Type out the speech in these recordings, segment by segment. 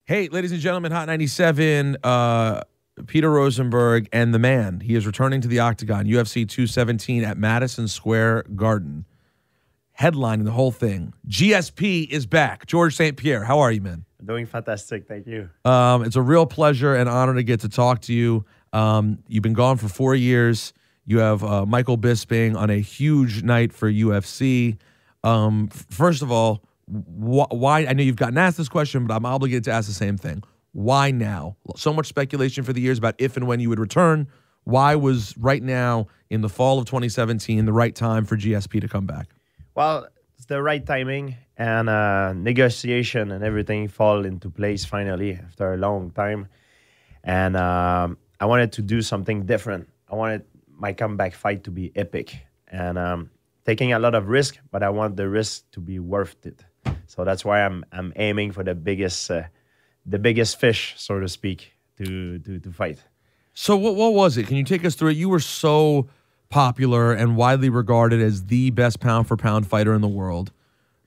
Hey, ladies and gentlemen, Hot 97, Peter Rosenberg and the man. He is returning to the Octagon, UFC 217 at Madison Square Garden. Headlining the whole thing. GSP is back. George St-Pierre, how are you, man? Doing fantastic, thank you. It's a real pleasure and honor to get to talk to you. You've been gone for 4 years. You have Michael Bisping on a huge night for UFC. First of all, why? I know you've gotten asked this question, but I'm obligated to ask the same thing. Why now? So much speculation for the years about if and when you would return. Why was right now in the fall of 2017 the right time for GSP to come back? Well, it's the right timing, and negotiation and everything fall into place finally after a long time. And I wanted to do something different. I wanted my comeback fight to be epic, and taking a lot of risk, but I want the risk to be worth it. So that's why I'm aiming for the biggest fish, so to speak, to fight. So what was it? Can you take us through it? You were so popular and widely regarded as the best pound-for-pound fighter in the world.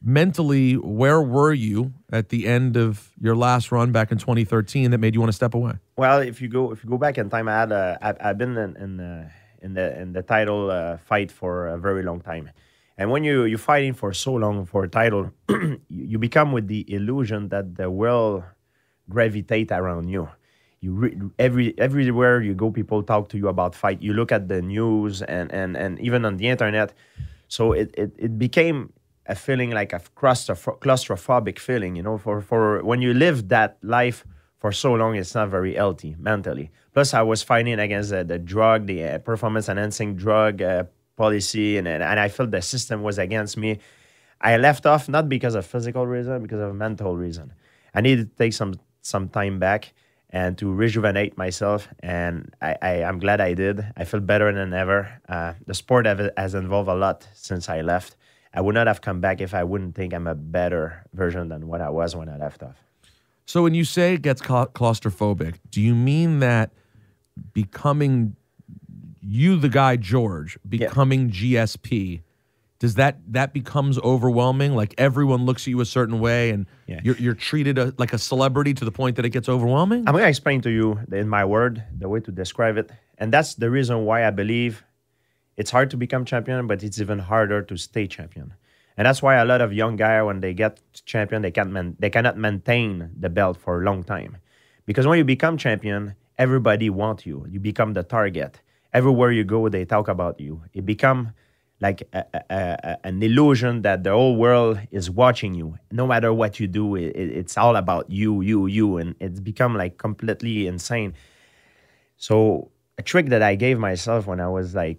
Mentally, where were you at the end of your last run back in 2013 that made you want to step away? Well, if you go back in time, I've been in the title fight for a very long time. And when you're fighting for so long for a title, you become with the illusion that the world gravitate around you. Everywhere you go, people talk to you about fight. You look at the news and even on the internet. So it became a feeling like a claustrophobic feeling, you know, for when you live that life for so long, it's not very healthy mentally. Plus, I was fighting against the drug, the performance-enhancing drug policy, and I felt the system was against me. I left off not because of physical reason, because of mental reason. I needed to take some time back and to rejuvenate myself, and I'm glad I did. I feel better than ever. The sport has evolved a lot since I left. I would not have come back if I wouldn't think I'm a better version than what I was when I left off. So when you say it gets claustrophobic, do you mean that becoming you, the guy George, becoming GSP, does that becomes overwhelming? Like everyone looks at you a certain way, and you're treated like a celebrity to the point that it gets overwhelming? I'm going to explain to you in my word the way to describe it, and that's the reason why I believe it's hard to become champion, but it's even harder to stay champion. And that's why a lot of young guys, when they get champion, they cannot maintain the belt for a long time. Because when you become champion, everybody wants you. You become the target. Everywhere you go, they talk about you. It becomes like an illusion that the whole world is watching you. No matter what you do, it's all about you. And it's become like completely insane. So a trick that I gave myself when I was like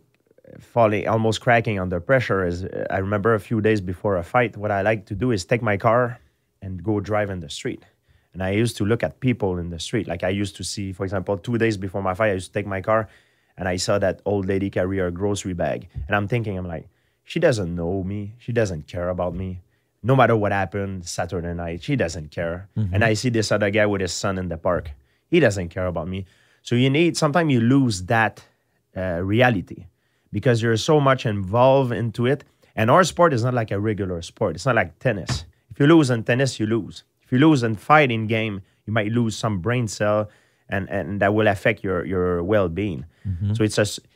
falling, almost cracking under pressure is, I remember a few days before a fight, what I like to do is take my car and go drive in the street. And I used to look at people in the street. Like I used to see, for example, 2 days before my fight, I used to take my car and I saw that old lady carry her grocery bag. And I'm thinking, I'm like, she doesn't know me. She doesn't care about me. No matter what happened Saturday night, she doesn't care. Mm-hmm. And I see this other guy with his son in the park. He doesn't care about me. So sometimes you lose that reality, because you're so much involved into it. And our sport is not like a regular sport. It's not like tennis. If you lose in tennis, you lose. If you lose in fighting game, you might lose some brain cell, and that will affect your well-being. Mm-hmm. So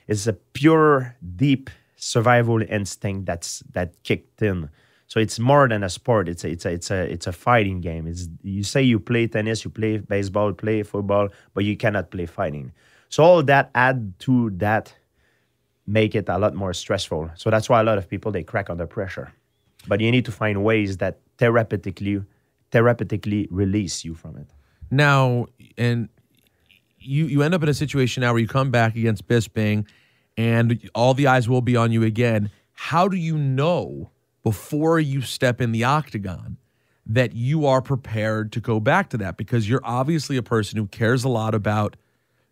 it's a pure, deep survival instinct that kicked in. So it's more than a sport. It's a fighting game. You say you play tennis, you play baseball, play football, but you cannot play fighting. So all that add to that make it a lot more stressful. So that's why a lot of people, they crack under pressure. But you need to find ways that therapeutically release you from it. Now, and you end up in a situation now where you come back against Bisping and all the eyes will be on you again. How do you know before you step in the Octagon that you are prepared to go back to that? Because you're obviously a person who cares a lot about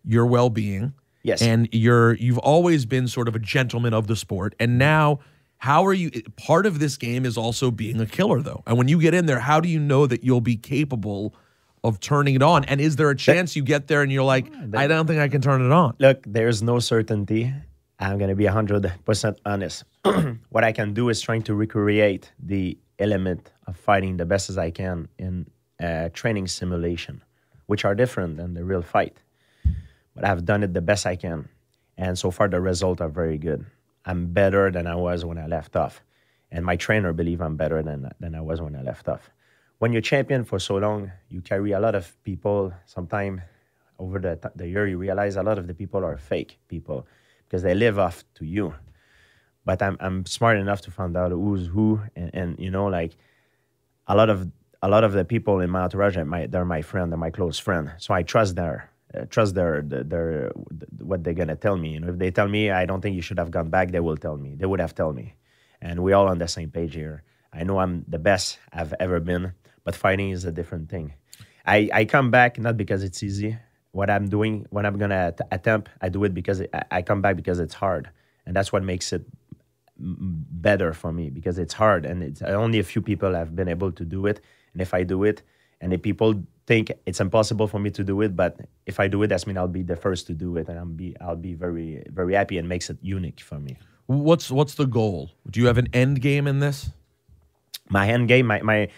your well-being. Yes. And you've always been sort of a gentleman of the sport. And now, how are you? Part of this game is also being a killer, though. And when you get in there, how do you know that you'll be capable of turning it on? And is there a chance you get there and you're like, I don't think I can turn it on? Look, there's no certainty. I'm going to be 100% honest. What I can do is trying to recreate the element of fighting the best as I can in training simulation, which are different than the real fight. But I've done it the best I can. And so far, the results are very good. I'm better than I was when I left off. And my trainer believe I'm better than I was when I left off. When you're champion for so long, you carry a lot of people. Sometimes over the year, you realize a lot of the people are fake people because they live off to you. But I'm smart enough to find out who's who. And you know, like a lot of the people in my entourage, they're my friend, they're my close friend. So I trust their what they're gonna tell me. You know, if they tell me I don't think you should have gone back, they will tell me. They would have told me, and we're all on the same page here. I know I'm the best I've ever been, but fighting is a different thing. I come back not because it's easy. What I'm doing, when I'm gonna attempt, I do it because I come back because it's hard, and that's what makes it better for me because it's hard, and it's only a few people have been able to do it. And if I do it, and if people think it's impossible for me to do it, but if I do it, that means I'll be the first to do it, and I'll be very, very happy, and makes it unique for me. What's the goal? Do you have an end game in this? My end game, I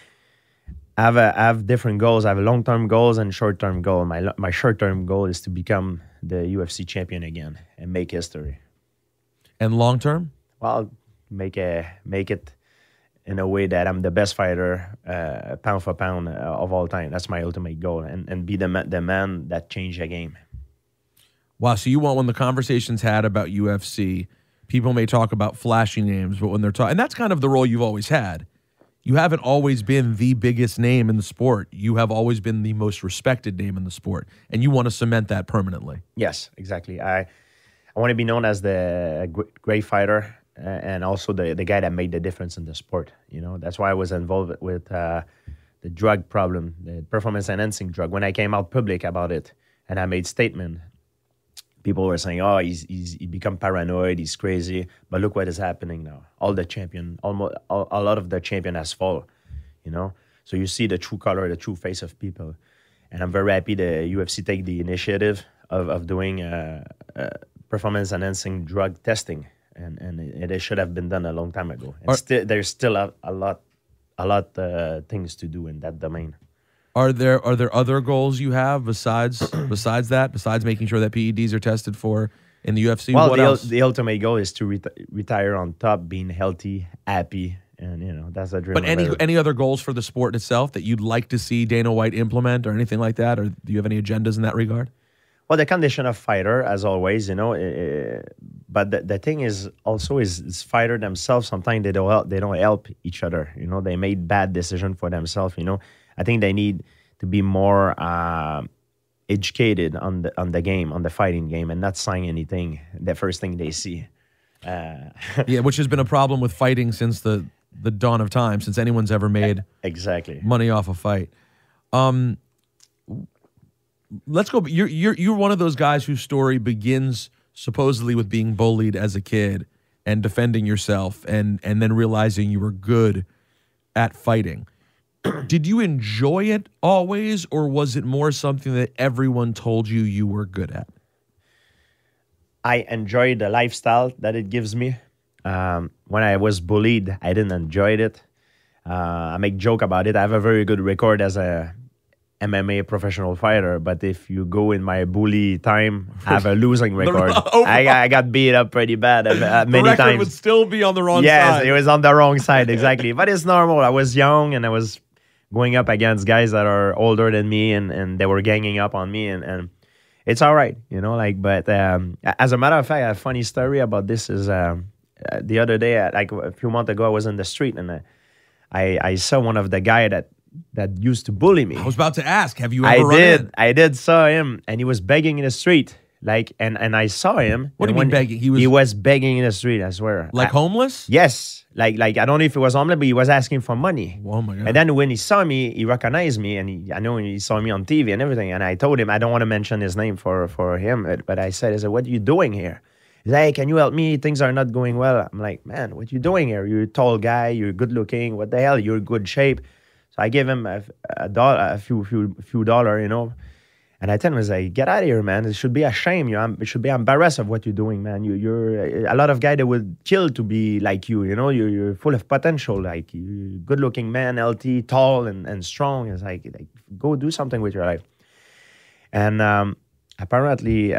have different goals. I have long-term goals and short-term goal. My short-term goal is to become the UFC champion again and make history. And long-term? Well, make it in a way that I'm the best fighter, pound for pound, of all time. That's my ultimate goal, and be the man that changed the game. Wow, so you want, when the conversation's had about UFC, people may talk about flashy names, but when they're talking, and that's kind of the role you've always had. You haven't always been the biggest name in the sport. You have always been the most respected name in the sport, and you want to cement that permanently. Yes, exactly. I want to be known as the great fighter, and also the guy that made the difference in the sport. You know, that's why I was involved with the drug problem, the performance-enhancing drug. When I came out public about it, and I made statement, people were saying, "Oh, he become paranoid, he's crazy." But look what is happening now. All the champion, almost a lot of the champion has fallen. You know, so you see the true color, the true face of people. And I'm very happy the UFC take the initiative of doing performance-enhancing drug testing. And it should have been done a long time ago. And there's still a lot things to do in that domain. Are there other goals you have besides that? Besides making sure that PEDs are tested for in the UFC? Well, what else? The ultimate goal is to retire on top, being healthy, happy, and you know that's a dream. But any other goals for the sport itself that you'd like to see Dana White implement or anything like that? Or do you have any agendas in that regard? Well, the condition of fighter, as always, you know. But the thing is also is fighter themselves. Sometimes they don't help each other. You know, they made bad decision for themselves. You know, I think they need to be more educated on the game, on the fighting game, and not sign anything the first thing they see. Yeah, which has been a problem with fighting since the dawn of time, since anyone's ever made exactly money off a fight. Let's go. You're one of those guys whose story begins supposedly with being bullied as a kid and defending yourself, and then realizing you were good at fighting. Did you enjoy it always, or was it more something that everyone told you were good at? I enjoy the lifestyle that it gives me. When I was bullied, I didn't enjoy it. I make joke about it. I have a very good record as a MMA professional fighter, but if you go in my bully time, I have a losing record. I got beat up pretty bad many times. The record would still be on the wrong side. Yes, it was on the wrong side, exactly. But it's normal. I was young, and I was going up against guys that are older than me, and they were ganging up on me, and it's all right, you know. Like, but as a matter of fact, a funny story about this is the other day, like a few months ago, I was in the street, and I saw one of the guy that used to bully me. I was about to ask, have you ever run in? I did saw him, and he was begging in the street. Like, and I saw him. What do you mean begging? He was begging in the street, I swear. Like homeless? Yes. Like I don't know if it was homeless, but he was asking for money. Oh my God. And then when he saw me, he recognized me, and I know he saw me on TV and everything. And I told him, I don't want to mention his name for him, but I said, what are you doing here? He's like, hey, can you help me? Things are not going well. I'm like, man, what are you doing here? You're a tall guy. You're good looking. What the hell? You're in good shape. So I gave him a few dollars, you know. And I tell him, I was like, get out of here, man. It should be a shame. You should be embarrassed of what you're doing, man. You're a lot of guys that would kill to be like you, you know. You're full of potential. Like, you're a good-looking man, healthy, tall, and strong. It's like Go do something with your life. And apparently,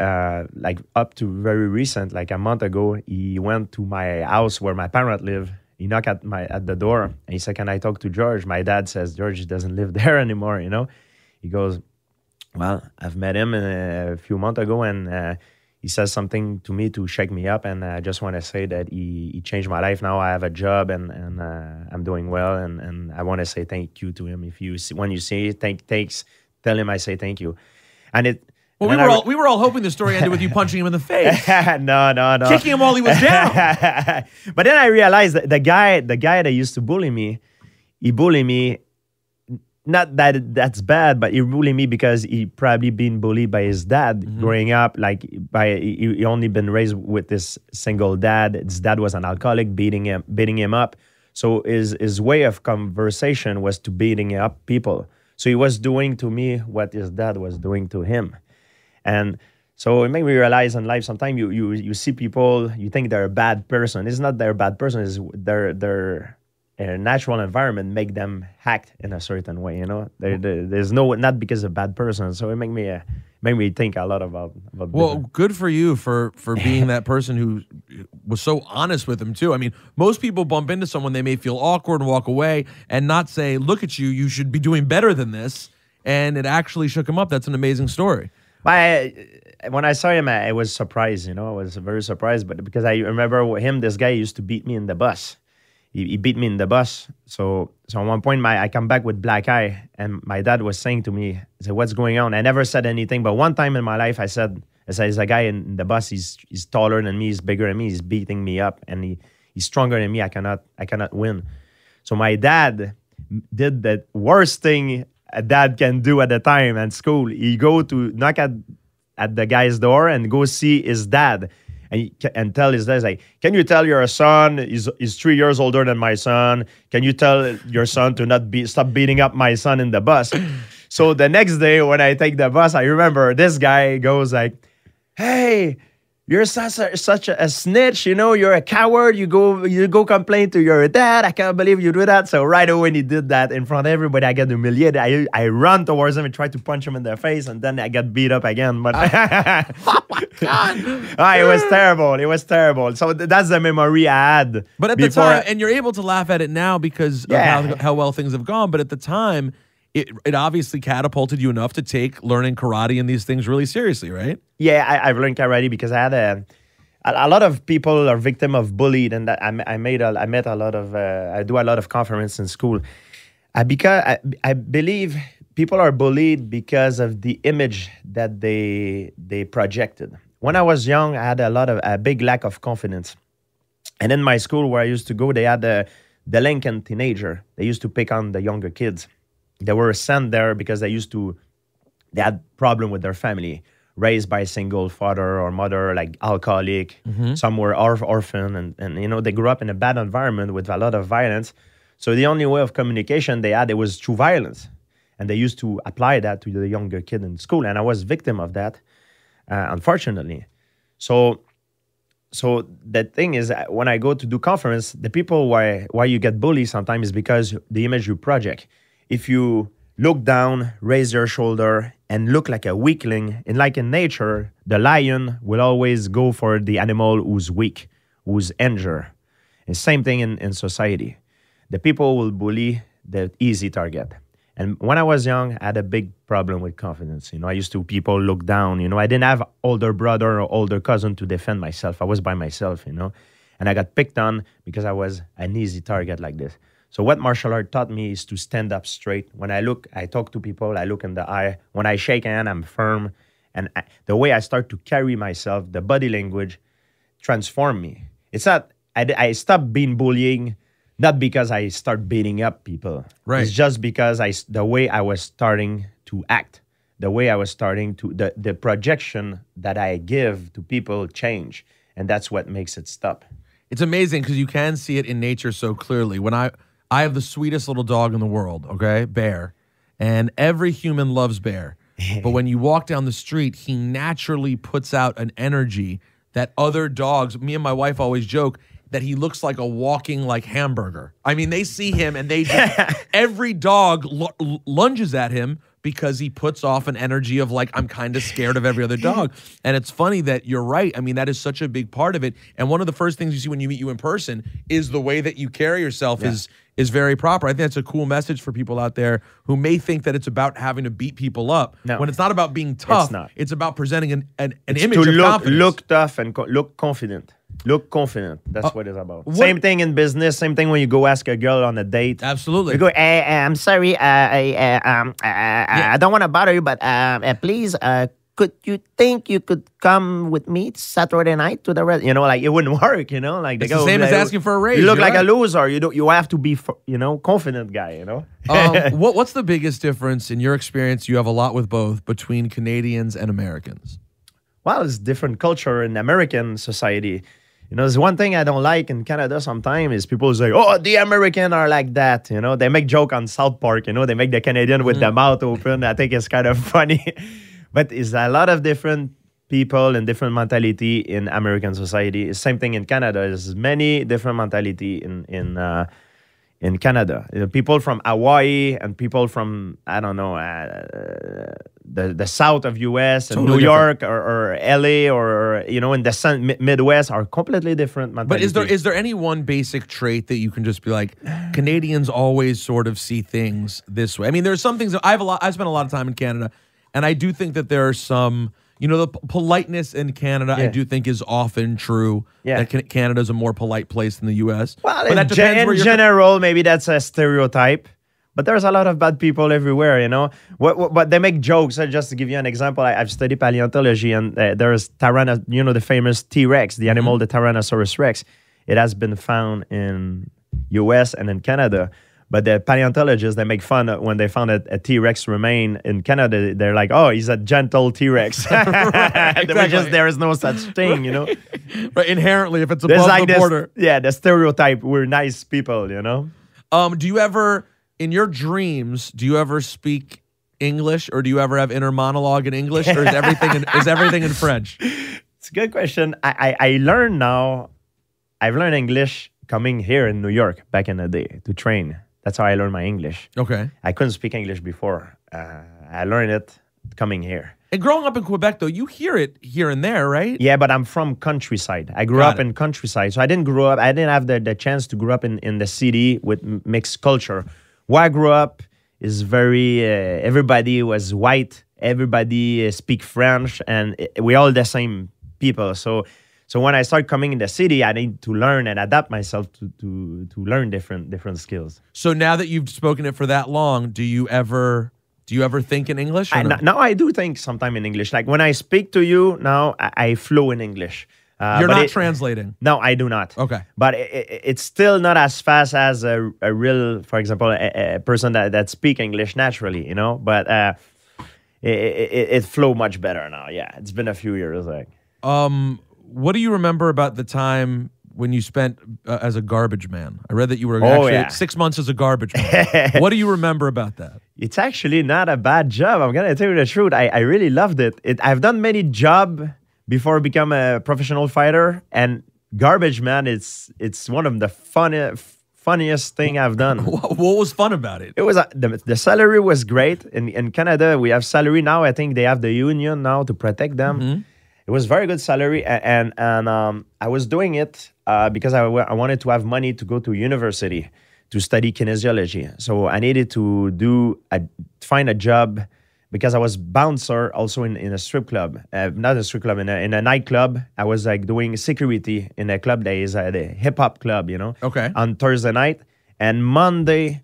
like up to very recent, like a month ago, he went to my house where my parents live. He knocked at the door and he said, "Can I talk to George?" My dad says George doesn't live there anymore. He goes, "Well, I've met him a few months ago, and he says something to me to shake me up, and I just want to say that he changed my life. Now I have a job, and I'm doing well, and I want to say thank you to him. If you see, when you see it, thanks, tell him I say thank you." And it. Well, we were all hoping the story ended with you punching him in the face. No. Kicking him while he was down. But then I realized that the guy that used to bully me, he bullied me. Not that that's bad, but he bullied me because he probably been bullied by his dad growing up. Like he only been raised with this single dad. His dad was an alcoholic, beating him up. So his way of conversation was to beating up people. So he was doing to me what his dad was doing to him. And so it made me realize in life, sometimes you see people, you think they're a bad person. It's not they're a bad person. It's their natural environment make them act in a certain way. There's not because of a bad person. So it made me think a lot about well, good for you for being that person who was so honest with him too. I mean, most people bump into someone, they may feel awkward and walk away and not say, "Look at you, you should be doing better than this." And it actually shook him up. That's an amazing story. When I saw him, I was surprised. I was very surprised, but because I remember him, this guy used to beat me in the bus. He beat me in the bus. So at one point, I come back with black eye, and my dad was saying to me, he said, "What's going on?" I never said anything, but one time in my life, I said, "There's a guy in the bus. He's taller than me. He's bigger than me. He's beating me up, and he's stronger than me. I cannot win." So my dad did the worst thing a dad can do at the time at school. He go to knock at the guy's door and go see his dad. And tell his dad, like, "Can you tell your son is 3 years older than my son? Can you tell your son to stop beating up my son in the bus?" So the next day when I take the bus, I remember this guy goes like, "Hey, you're such a snitch, you're a coward. You go complain to your dad. I can't believe you do that." So right away when he did that in front of everybody, I got humiliated. I run towards him and try to punch him in the face, and then I got beat up again. But oh my God. It was terrible. It was terrible. So that's the memory I had. But at the time, and you're able to laugh at it now because of how well things have gone. But at the time, it obviously catapulted you enough to take learning karate and these things really seriously, right? Yeah, I've learned karate because I had a lot of people are victim of bullied, and that I met a lot of I do a lot of conference in school. I believe people are bullied because of the image that they projected. When I was young, I had a big lack of confidence, and in my school where I used to go, they had the Lincoln teenager. They used to pick on the younger kids. They were sent there because they had problem with their family, raised by a single father or mother, like alcoholic. Some were orphan, and they grew up in a bad environment with a lot of violence. So the only way of communication they had, it was through violence. And they used to apply that to the younger kid in school. And I was victim of that, unfortunately. So the thing is, when I go to do conference, the people why you get bullied sometimes is because the image you project. If you look down, raise your shoulder, and look like a weakling, and like in nature, the lion will always go for the animal who's weak, who's injured. And same thing in society. The people will bully the easy target. And when I was young, I had a big problem with confidence. I used to people look down. I didn't have older brother or older cousin to defend myself. I was by myself, and I got picked on because I was an easy target like this. So what martial art taught me is to stand up straight. When I talk to people, I look in the eye. When I shake hand, I'm firm. And the way I start to carry myself, the body language, transform me. It's not, I stopped being bullying, not because I start beating up people. Right. It's just because the way I was starting to act, the way I was starting to, the projection that I give to people change. And that's what makes it stop. It's amazing because you can see it in nature so clearly. When I have the sweetest little dog in the world, okay? Bear. And every human loves Bear. But when you walk down the street, he naturally puts out an energy that other dogs, me and my wife always joke, that he looks like a walking hamburger. I mean, they see him and they just, every dog lunges at him because he puts off an energy of like, I'm kind of scared of every other dog. And it's funny that you're right. I mean, that is such a big part of it. And one of the first things you see when you meet you in person is the way that you carry yourself is very proper. I think that's a cool message for people out there who may think that it's about having to beat people up. No. When it's not about being tough, It's not. it's about presenting an It's image to of confidence. look tough and look confident. Look confident. That's what it's about. Same thing in business. Same thing when you go ask a girl on a date. Absolutely. You go, I'm sorry, I don't want to bother you, but please, could you think you could come with me Saturday night to the rest? You know, like it wouldn't work. You know, like It's the same as asking for a raise. You look You're like right. a loser. You have to be, confident guy. You know. What's the biggest difference in your experience? You have a lot with both between Canadians and Americans. Well, it's different culture in American society. You know, there's one thing I don't like in Canada sometimes is people say, oh, the American are like that. You know, they make joke on South Park, you know, they make the Canadian with the mouth open. I think it's kind of funny. But it's a lot of different people and different mentality in American society. It's same thing in Canada. There's many different mentality in Canada. You know, people from Hawaii and people from, I don't know, the south of US and Totally New York or LA or, you know, in the Midwest are completely different mentality. But is there any one basic trait that you can just be like, Canadians always sort of see things this way? I mean, there's some things that I've spent a lot of time in Canada, and I do think that there are some, you know, the politeness in Canada, I do think is often true. Yeah. That Canada's a more polite place than the U.S. Well, but that depends where in you're general, maybe that's a stereotype. But there's a lot of bad people everywhere, you know. But they make jokes. Just to give you an example, I've studied paleontology, and there's the famous T-Rex, the animal, the Tyrannosaurus Rex. It has been found in U.S. and in Canada. But the paleontologists, they make fun when they found a T-Rex remain in Canada. They're like, oh, he's a gentle T-Rex. Exactly. There is no such thing, you know. Right, inherently, if it's There's above like the border. the stereotype, we're nice people, you know. Do you ever, in your dreams, do you ever speak English, or do you ever have inner monologue in English, or is everything in French? It's a good question. I learn now. I've learned English coming here in New York back in the day to train. That's how I learned my English. Okay. I couldn't speak English before. I learned it coming here. And growing up in Quebec, though, you hear it here and there, right? Yeah, but I'm from countryside. I grew up in countryside. So I didn't have the chance to grow up in the city with mixed culture. Where I grew up is very, everybody was white. Everybody speak French, and we all the same people. So when I start coming in the city, I need to learn and adapt myself to learn different skills. So now that you've spoken it for that long, do you ever think in English? Or no? Now I do think sometime in English. Like when I speak to you now, I flow in English. You're not translating? No, I do not. Okay. But it's still not as fast as a real, for example, a person that speak English naturally, you know? But it flow much better now. Yeah, it's been a few years. Like. What do you remember about the time when you spent as a garbage man? I read that you were actually 6 months as a garbage man. What do you remember about that? It's actually not a bad job. I'm going to tell you the truth. I really loved it. I've done many jobs before become a professional fighter, and garbage man, it's one of the funniest thing I've done. What was fun about it? It was the salary was great. In Canada, we have salary now. I think they have the union now to protect them. Mm-hmm. It was very good salary, and I was doing it because I wanted to have money to go to university to study kinesiology. So I needed to find a job because I was bouncer also in a strip club, not a strip club, in a nightclub. I was like doing security in a club that is the hip hop club, you know. Okay. On Thursday night, and Monday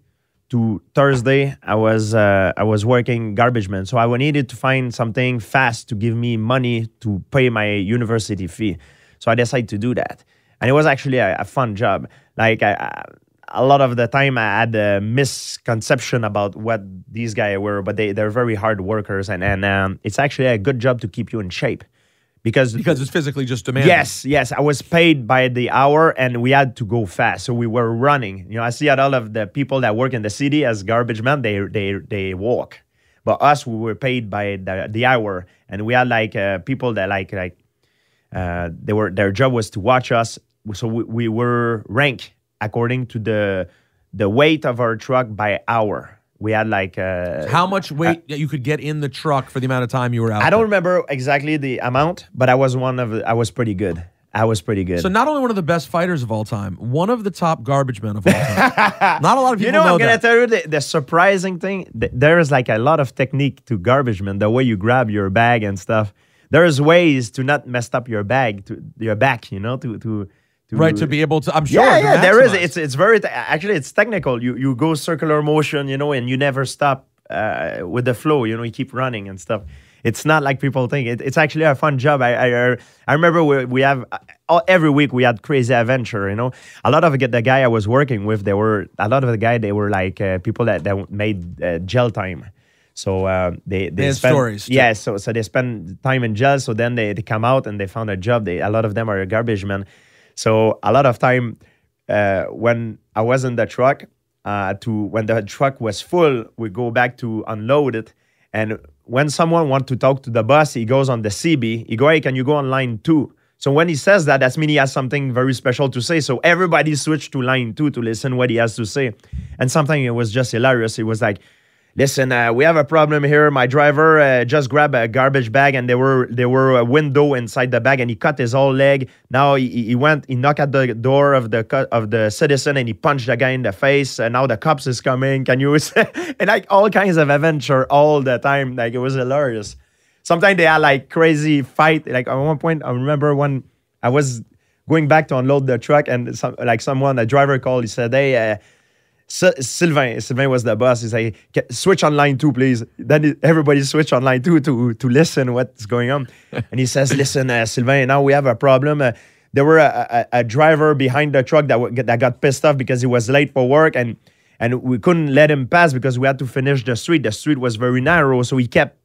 to Thursday, I was working garbage man. So I needed to find something fast to give me money to pay my university fee. So I decided to do that. And it was actually a fun job. Like a lot of the time I had a misconception about what these guys were, but they're very hard workers. And it's actually a good job to keep you in shape. Because it's physically just demanding. Yes. I was paid by the hour, and we had to go fast. So we were running. You know, I see a lot of the people that work in the city as garbage men, they walk. But us, we were paid by the hour. And we had like people that their job was to watch us. So we were ranked according to the weight of our truck by hour. we had like How much weight you could get in the truck for the amount of time you were out? I don't remember exactly the amount, but I was pretty good. I was pretty good. So not only one of the best fighters of all time, one of the top garbage men of all time. Not a lot of people know I'm gonna that. tell you the surprising thing. There is like a lot of technique to garbage men. The way you grab your bag and stuff. There's ways to not mess up your bag, to your back. You know, to Right, to be able to, I'm sure. Yeah, to there is. maximize. It's very actually it's technical. You go circular motion, you know, and you never stop with the flow. You know, you keep running and stuff. It's not like people think. It's actually a fun job. I remember we have every week we had crazy adventure. You know, a lot of the guy I was working with, they were like people that made jail time. So they had spend, stories. Yeah, so they spend time in jail. So then they come out and they found a job. A lot of them are garbage men. So a lot of time when I was in the truck, when the truck was full, we go back to unload it. And when someone wants to talk to the boss, he goes on the CB. He go, hey, can you go on line 2? So when he says that, that's mean he has something very special to say. So everybody switched to line 2 to listen what he has to say. And something it was just hilarious. It was like, listen, we have a problem here. My driver just grabbed a garbage bag and there were a window inside the bag and he cut his whole leg. Now he knocked at the door of the citizen and he punched the guy in the face. And now the cops is coming. Can you and like all kinds of adventure all the time. Like it was hilarious. Sometimes they had like crazy fight. Like at one point, I remember when I was going back to unload the truck and a driver called. He said, hey, Sylvain was the boss. He's like, switch on line 2, please. Then everybody switch on line 2 to listen what's going on. And he says, listen, Sylvain, now we have a problem. There were a driver behind the truck that got pissed off because he was late for work, and we couldn't let him pass because we had to finish the street. The street was very narrow, so he kept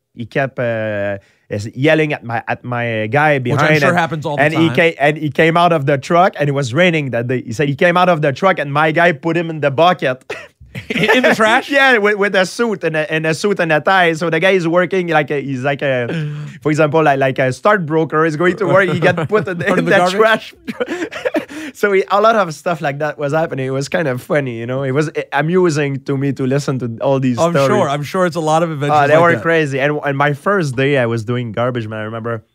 yelling at my guy behind. Which I'm sure happens all the time. And he came out of the truck, and it was raining that day. He said he came out of the truck, and my guy put him in the bucket. In the trash? Yeah, with a suit and a suit and a tie. So the guy is working he's like for example, like a stockbroker is going to work. He got put in the trash. So a lot of stuff like that was happening. It was kind of funny, you know. It was amusing to me to listen to all these stories. I'm sure it's a lot of adventures. They were crazy. And my first day I was doing garbage man, I remember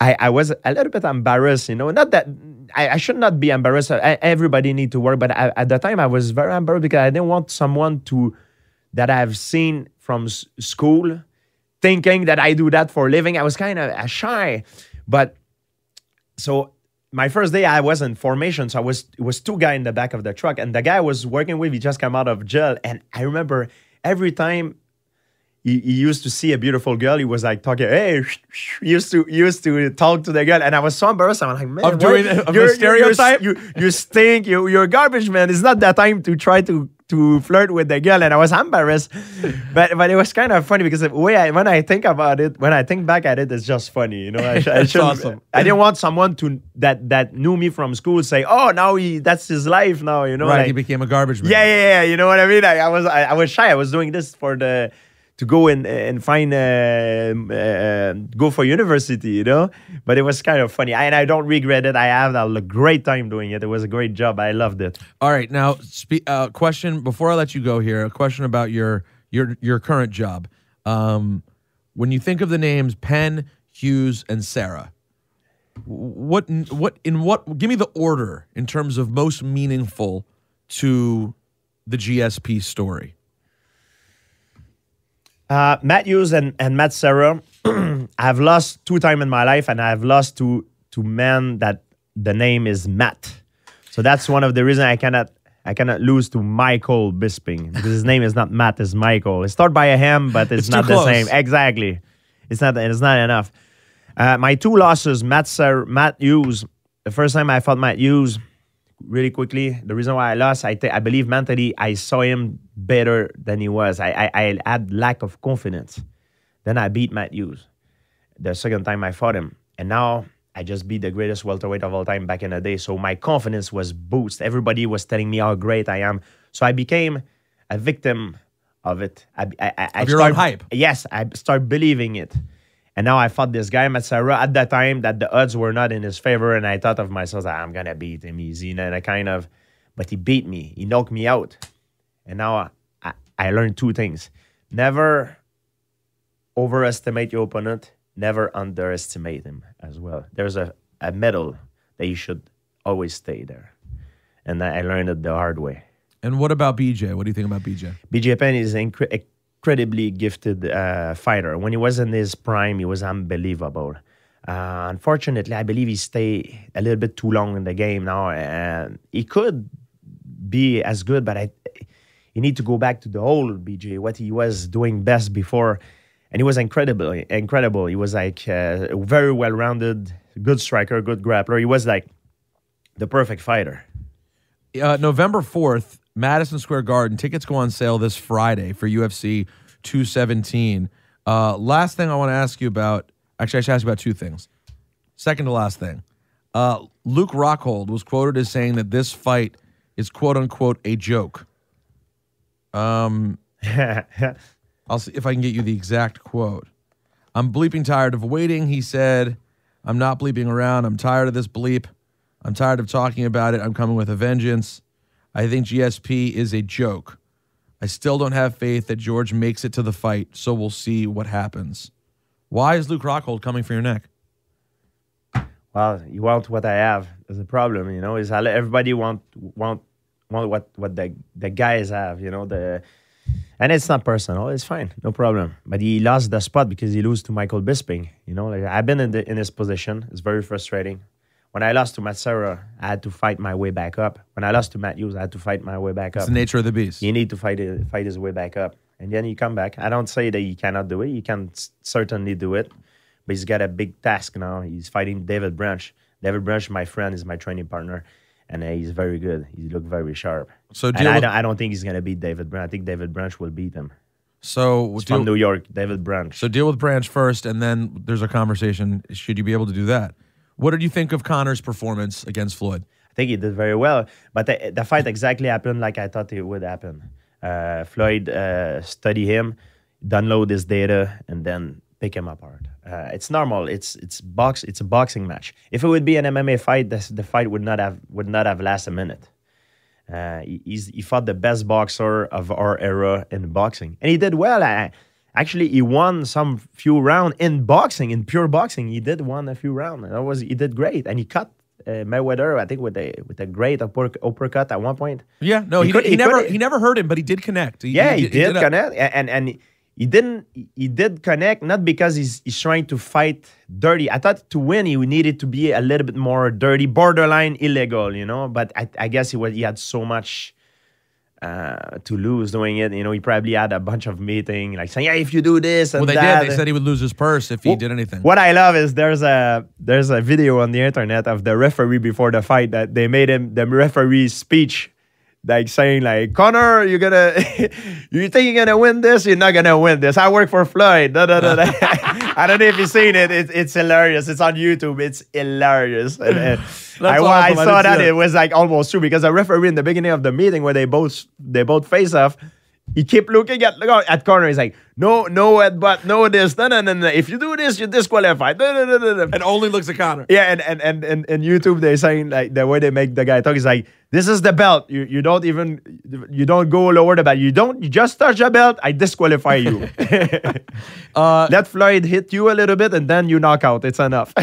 I was a little bit embarrassed, you know. Not that I should not be embarrassed. Everybody need to work, but at the time I was very embarrassed because I didn't want someone that I've seen from school thinking that I do that for a living. I was kind of shy, but so my first day I was in formation, so it was 2 guys in the back of the truck, and the guy I was working with, he just came out of jail, and I remember every time he used to see a beautiful girl, he was like talking, hey, he used to talk to the girl, and I was so embarrassed. I'm like, man, of the stereotype? You stink, you're a garbage man. It's not that time to try to flirt with the girl, and I was embarrassed, but it was kind of funny because when I think back at it, it's just funny, you know. That's awesome. I didn't want someone that knew me from school say, oh, now that's his life now, you know. Right, like, he became a garbage man. Yeah, you know what I mean. I was shy. I was doing this to go and find go for university, you know. But it was kind of funny, and I don't regret it. I had a great time doing it. It was a great job. I loved it. All right, now question before I let you go here. A question about your current job. When you think of the names Penn, Hughes, and Sarah, what give me the order in terms of most meaningful to the GSP story. Matt Hughes and Matt Serra, I've lost 2 times in my life, and I've lost to men that the name is Matt. So that's one of the reasons I cannot lose to Michael Bisping, because his name is not Matt, it's Michael. It starts by a M, but it's not the same. Exactly. It's not enough. My 2 losses, Matt Hughes. The first time I fought Matt Hughes, really quickly, the reason why I lost, I believe mentally I saw him better than he was. I had lack of confidence. Then I beat Matt Hughes the second time I fought him. And now I just beat the greatest welterweight of all time back in the day. So my confidence was boosted. Everybody was telling me how great I am. So I became a victim of it. Of your own hype. Yes, I started believing it. And now I fought this guy, Matsara, at that time that the odds were not in his favor. And I thought of myself, I'm going to beat him easy. And but he beat me. He knocked me out. And now I learned two things: never overestimate your opponent, never underestimate him as well. There's a middle that you should always stay there, and I learned it the hard way. And what about BJ? What do you think about BJ? BJ Penn is an incredibly gifted fighter. When he was in his prime, he was unbelievable. Unfortunately, I believe he stayed a little bit too long in the game now, and he could be as good, but you need to go back to the old BJ, what he was doing best before, and he was incredible. He was like very well-rounded, good striker, good grappler. He was like the perfect fighter. November 4th, Madison Square Garden. Tickets go on sale this Friday for UFC 217. Last thing I want to ask you about, actually I should ask you about two things. Second to last thing. Luke Rockhold was quoted as saying that this fight is quote-unquote a joke. I'll see if I can get you the exact quote. I'm bleeping tired of waiting, he said. I'm not bleeping around. I'm tired of this bleep. I'm tired of talking about it. I'm coming with a vengeance. I think GSP is a joke. I still don't have faith that George makes it to the fight, so we'll see what happens. Why is Luke Rockhold coming for your neck? Well, you want what I have. There's a problem, you know. Is everybody want what the guys have, you know. And it's not personal. It's fine, no problem. But he lost the spot because he lost to Michael Bisping. You know, like I've been in his position. It's very frustrating. When I lost to Matt Serra, I had to fight my way back up. When I lost to Matt Hughes, I had to fight my way back up. It's the nature of the beast. You need to fight his way back up. And then you come back. I don't say that he cannot do it. He can certainly do it. But he's got a big task now. He's fighting David Branch. David Branch, my friend, is my training partner. And he's very good. He looks very sharp. So I don't think he's going to beat David Branch. I think David Branch will beat him. So he's from New York, David Branch. So deal with Branch first, and then there's a conversation. Should you be able to do that? What did you think of Conor's performance against Floyd? I think he did very well. But the fight exactly happened like I thought it would happen. Floyd study him, download his data, and then pick him apart. It's normal. It's a boxing match. If it would be an MMA fight, the fight would not have lasted a minute. He fought the best boxer of our era in boxing, and he did well. Actually, he won some few rounds in boxing, in pure boxing. He did won a few rounds. He did great, and he cut Mayweather, I think, with a great uppercut at one point. Yeah, no, he never hurt him, but he did connect. He did connect, and he did connect not because he's trying to fight dirty. I thought to win he needed to be a little bit more dirty, borderline illegal, you know. But I guess he had so much to lose doing it. You know, he probably had a bunch of meeting like saying, yeah, if you do this and did. They said he would lose his purse if he did anything. What I love is there's a video on the internet of the referee before the fight that they made him the referee's speech, like saying like, Conor, you think you're gonna win this? You're not gonna win this. I work for Floyd. Da, da, da, da. I don't know if you've seen it. It's hilarious. It's on YouTube. It's hilarious. And I saw that it was like almost true because the referee in the beginning of the meeting where they both face off, he kept looking at Conor. He's like, no headbutt, no this, no. If you do this, you're disqualified. And only looks at Conor. Yeah, and YouTube they're saying like the way they make the guy talk is like, this is the belt. You don't go lower the belt. You just touch the belt, I disqualify you. Let Floyd hit you a little bit and then you knock out. It's enough.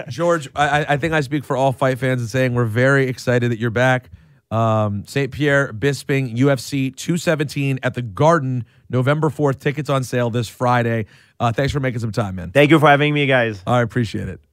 George, I think I speak for all fight fans in saying we're very excited that you're back. St-Pierre, Bisping, UFC 217 at the Garden, November 4th. Tickets on sale this Friday. Thanks for making some time, man. Thank you for having me, guys. I appreciate it.